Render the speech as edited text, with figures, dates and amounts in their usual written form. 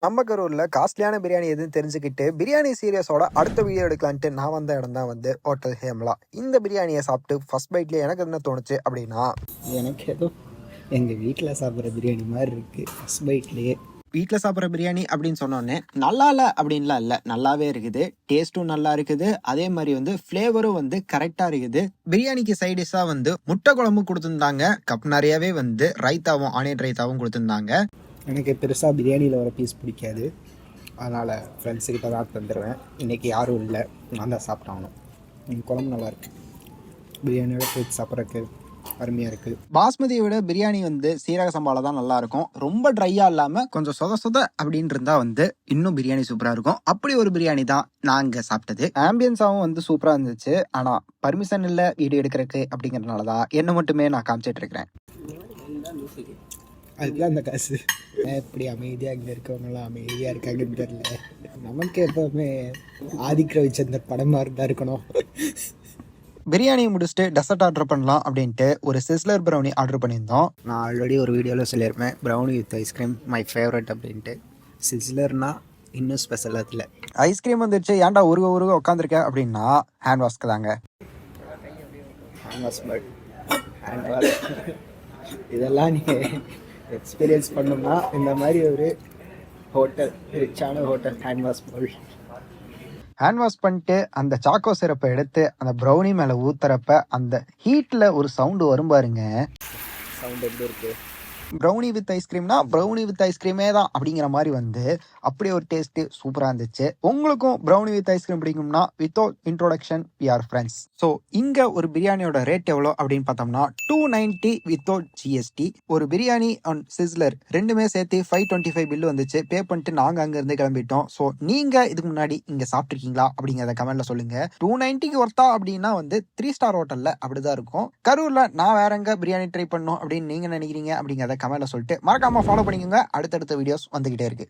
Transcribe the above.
நம்ம கரூர்ல காஸ்ட்லியான பிரியாணி எதுன்னு தெரிஞ்சுக்கிட்டு பிரியாணி சீரியஸோட அடுத்த வீடியோ எடுக்கலான்ட்டு நான் வந்த இடம் தான் வந்து ஹோட்டல் ஹேம்லா. இந்த பிரியாணியை சாப்பிட்டு ஃபர்ஸ்ட் பைட்ல எனக்கு என்ன தோணுச்சு அப்படின்னா, எனக்கு ஏதோ எங்கள் வீட்டில் சாப்பிட்ற பிரியாணி மாதிரி இருக்குது. ஃபஸ்ட் பைட்லேயே வீட்டில் சாப்பிட்ற பிரியாணி அப்படின்னு சொன்னோன்னே நல்லா இல்லை அப்படின்லாம் இல்லை, நல்லாவே இருக்குது. டேஸ்ட்டும் நல்லா இருக்குது. அதே மாதிரி வந்து ஃப்ளேவரும் வந்து கரெக்டாக இருக்குது. பிரியாணிக்கு சைடிஷாக வந்து முட்டை குழம்பு கொடுத்துருந்தாங்க. கப் நிறையவே வந்து ரைத்தாவும் ஆனியன் ரைத்தாவும் கொடுத்துருந்தாங்க. எனக்கு பெருசாக பிரியாணியில் வர பீஸ் பிடிக்காது, அதனால் ஃப்ரெண்ட்ஸுக்கிட்ட தான் தந்துடுவேன். இன்றைக்கி யாரும் இல்லை, நான் தான் சாப்பிட்டாகணும். குழம்பு நல்லாயிருக்கு, பிரியாணியோட சேர்த்து சாப்பிட்றதுக்கு அருமையாக இருக்குது. பாஸ்மதியை விட பிரியாணி வந்து சீரக சம்பால தான் நல்லா இருக்கும். ரொம்ப ட்ரையாக இல்லாமல் கொஞ்சம் சொத சொத அப்படின்னு இருந்தால் வந்து இன்னும் பிரியாணி சூப்பராக இருக்கும். அப்படி ஒரு பிரியாணி தான் நாங்கள் சாப்பிட்டது. ஆம்பியன்ஸாகவும் வந்து சூப்பராக இருந்துச்சு. ஆனால் பர்மிஷன் இல்லை வீடியோ எடுக்கிறதுக்கு அப்படிங்கிறதுனால தான் என்ன மட்டுமே நான் காமிச்சிட்டு இருக்கிறேன். அதுதான் அந்த காசு. எப்படி அமைதியாக இங்கே இருக்கவங்களாம் அமைதியாக இருக்காங்கன்னு தெரியல. நமக்கு எப்போவுமே ஆதிக்க ரவிச்சந்தர் படமாக இருந்தால் இருக்கணும். பிரியாணி முடிச்சுட்டு டெசர்ட் ஆர்டர் பண்ணலாம் அப்படின்ட்டு ஒரு சிஸ்லர் ப்ரௌனி ஆர்டர் பண்ணியிருந்தோம். நான் ஆல்ரெடி ஒரு வீடியோவில் சொல்லியிருப்பேன், brownie with ice cream my favourite அப்படின்ட்டு. சிஸ்லர்னால் இன்னும் ஸ்பெஷல். அதில் ஐஸ்கிரீம் வந்துருச்சு, ஏன்டா உருக உட்காந்துருக்க அப்படின்னா ஹேண்ட் வாஷ்க்கு தாங்க. Hand wash but hand wash இதெல்லாம் நீங்கள் எக்ஸ்பீரியன்ஸ் பண்ணோம்னா இந்த மாதிரி ஒரு ஹோட்டல், ரிச்சான ஹோட்டல் ஹேண்ட் வாஷ் போல். ஹேண்ட் வாஷ் பண்ணிட்டு அந்த சாக்கோ சிரப்பை எடுத்து அந்த ப்ரௌனி மேலே ஊத்துறப்ப அந்த ஹீட்டில் ஒரு சவுண்டு வரும் பாருங்க. சவுண்ட் எப்படி இருக்குது? ப்ரௌனி வித் ஐஸ்கிரீம்னா ப்ரௌனி வித் ஐஸ்கிரீமே தான் அப்படிங்கிற மாதிரி வந்து அப்படியே ஒரு டேஸ்ட்டு சூப்பராக இருந்துச்சு. உங்களுக்கும் ப்ரௌனி வித் ஐஸ்கிரீம் பிடிக்கும்னா without introduction we are friends. So இங்கே ஒரு பிரியாணியோட ரேட் எவ்வளோ அப்படின்னு பார்த்தோம்னா 290 வித்தவுட் ஜிஎஸ்டி. ஒரு பிரியாணி அண்ட் சிஸ்லர் ரெண்டுமே சேர்த்து 525 பில்லு வந்துச்சு. பே பண்ணிட்டு நாங்கள் அங்கேருந்து கிளம்பிட்டோம். ஸோ நீங்கள் இதுக்கு முன்னாடி இங்கே சாப்பிட்ருக்கீங்களா அப்படிங்கிறத கமெண்ட்ல சொல்லுங்கள். 290க்கு ஒர்த்தா அப்படின்னா வந்து 3 ஸ்டார் ஹோட்டலில் அப்படிதான் இருக்கும். கரூரில் நான் வேற எங்கே பிரியாணி ட்ரை பண்ணோம் அப்படின்னு நீங்கள் நினைக்கிறீங்க அப்படிங்கிறத கமெண்ட்ல சொல்லிட்டு மறக்காம ஃபாலோ பண்ணிக்கோங்க. அடுத்தடுத்த வீடியோஸ் வந்துகிட்டே இருக்கு.